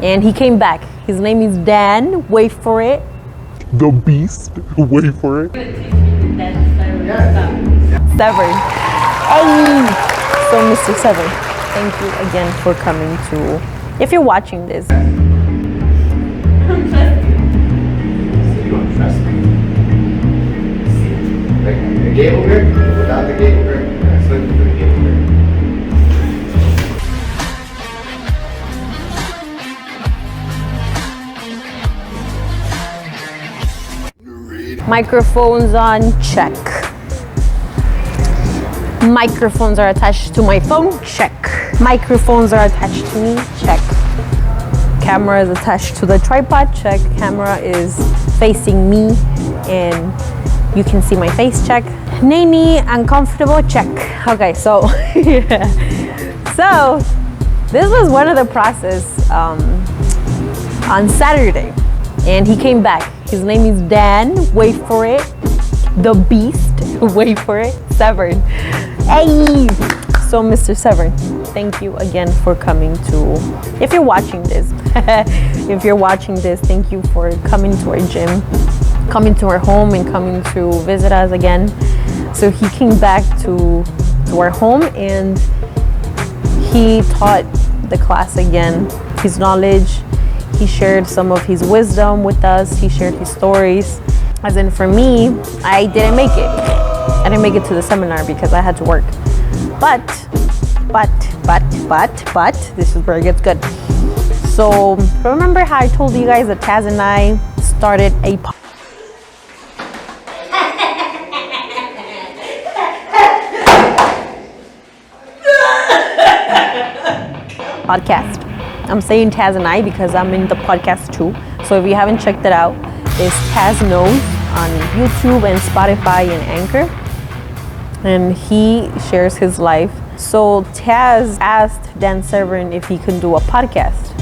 and he came back. His name is Dan. Wait for it. The Beast. Wait for it. Severn. Hey! So, Mr. Severn, thank you again for coming to. If you're watching this. You don't trust me. Like the gable grip, without the gable grip, I slip through the gable grip. Microphones on, check. Microphones are attached to my phone, check. Microphones are attached to me, check. Camera is attached to the tripod, check. Camera is facing me and you can see my face, check. Nene, uncomfortable, check. Okay, so yeah. So this was one of the process on Saturday, and he came back. His name is Dan. Wait for it. The Beast. Wait for it. Severn. Hey. So, Mr. Severn, thank you again for coming to. If you're watching this, thank you for coming to our gym, coming to our home, and coming to visit us again. So he came back to our home and he taught the class again his knowledge. He shared some of his wisdom with us. He shared his stories. As in, for me, I didn't make it. I didn't make it to the seminar because I had to work. But, this is where it gets good. So, remember how I told you guys that Taz and I started a podcast. I'm saying Taz and I because I'm in the podcast too. So if you haven't checked it out, it's Taz Knows on YouTube and Spotify and Anchor. And he shares his life. So Taz asked Dan Severn if he could do a podcast.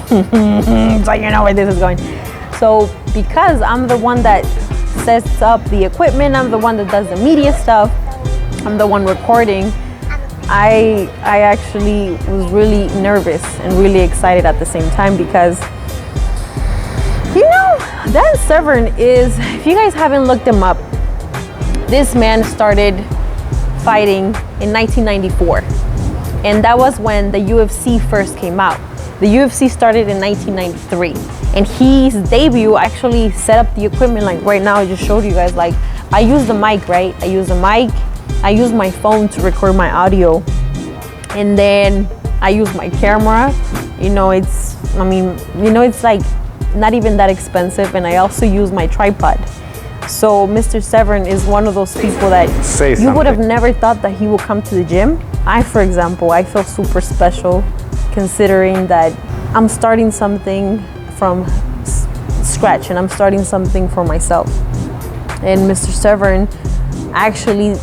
So you know where this is going. So because I'm the one that sets up the equipment, I'm the one that does the media stuff, I'm the one recording, I actually was really nervous and really excited at the same time because, you know, Dan Severn is, if you guys haven't looked him up, this man started fighting in 1994. And that was when the UFC first came out. The UFC started in 1993. And his debut actually set up the equipment like right now. I just showed you guys, like I use the mic, right? I use my phone to record my audio, and then I use my camera. You know, it's like not even that expensive, and I also use my tripod. So Mr. Severn is one of those people that you would have never thought that he would come to the gym. For example, I feel super special considering that I'm starting something from scratch and I'm starting something for myself. And Mr. Severn actually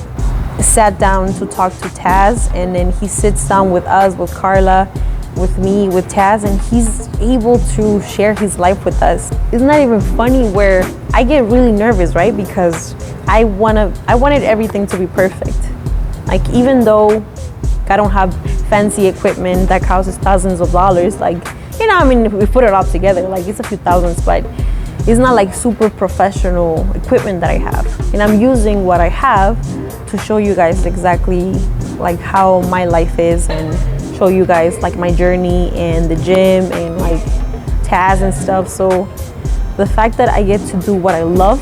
sat down to talk to Taz, and then he sits down with us, with Carla, with me, with Taz, and he's able to share his life with us. Isn't that even funny where I get really nervous, right? Because I wanted everything to be perfect. Like, even though I don't have fancy equipment that costs thousands of dollars, like, you know, I mean, if we put it all together, like it's a few thousands, but it's not like super professional equipment that I have. And I'm using what I have to show you guys exactly like how my life is, and show you guys like my journey and the gym and like Taz and stuff. So the fact that I get to do what I love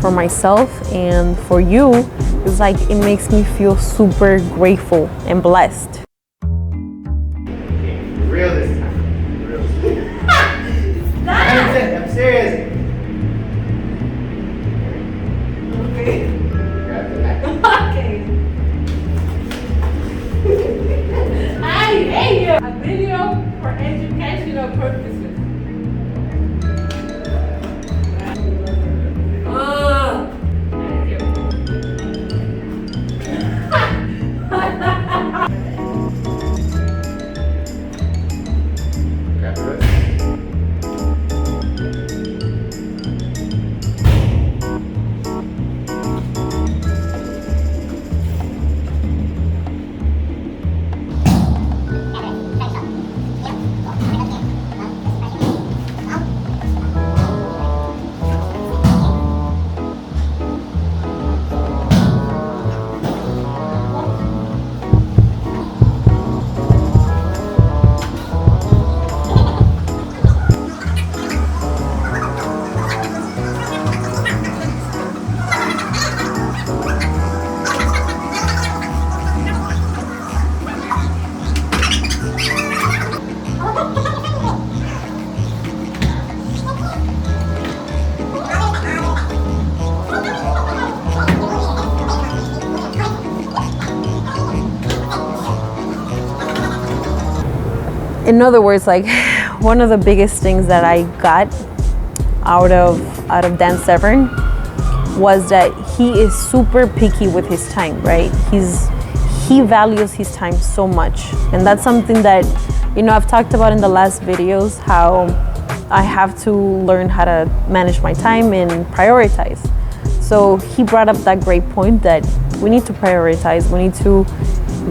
for myself and for you is like, it makes me feel super grateful and blessed. Real this time. Real this time. I'm serious. Okay. Grab the knife. Okay. I hate you. A video for educational purposes. Thank you. Grab the wrist. In other words, like one of the biggest things that I got out of Dan Severn was that he is super picky with his time, right? He values his time so much, and that's something that, you know, I've talked about in the last videos, how I have to learn how to manage my time and prioritize. So he brought up that great point that we need to prioritize, we need to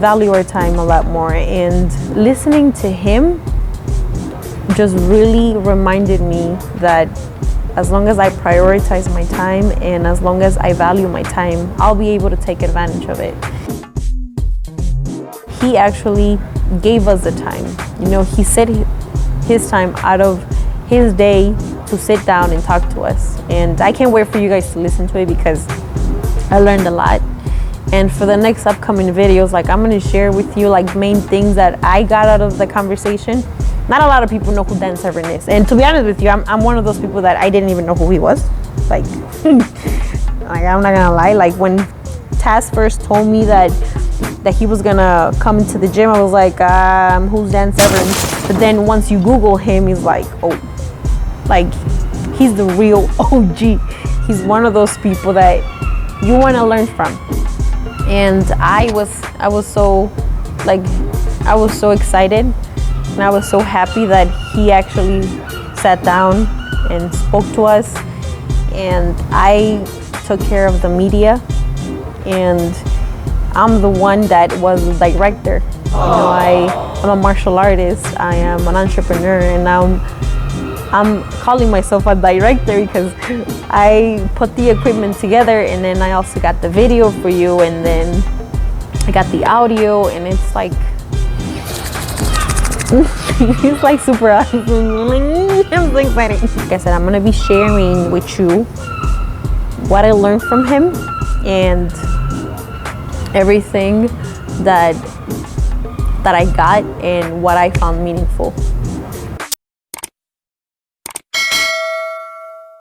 value our time a lot more, and listening to him just really reminded me that as long as I prioritize my time and as long as I value my time, I'll be able to take advantage of it. He actually gave us the time. You know, he set his time out of his day to sit down and talk to us. And I can't wait for you guys to listen to it because I learned a lot. And for the next upcoming videos, like I'm gonna share with you like main things that I got out of the conversation. Not a lot of people know who Dan Severn is. And to be honest with you, I'm one of those people that I didn't even know who he was. Like, I'm not gonna lie, like when Taz first told me that he was gonna come into the gym, I was like, who's Dan Severn? But then once you Google him, he's like, oh, like he's the real OG. He's one of those people that you wanna learn from. And I was so excited, and I was so happy that he actually sat down and spoke to us. And I took care of the media, and I'm the one that was the director. You know, I'm a martial artist, I am an entrepreneur, and now I'm calling myself a director because I put the equipment together, and then I also got the video for you, and then I got the audio, and it's like it's like super awesome. I'm so excited. Like I said, I'm gonna be sharing with you what I learned from him and everything that I got and what I found meaningful.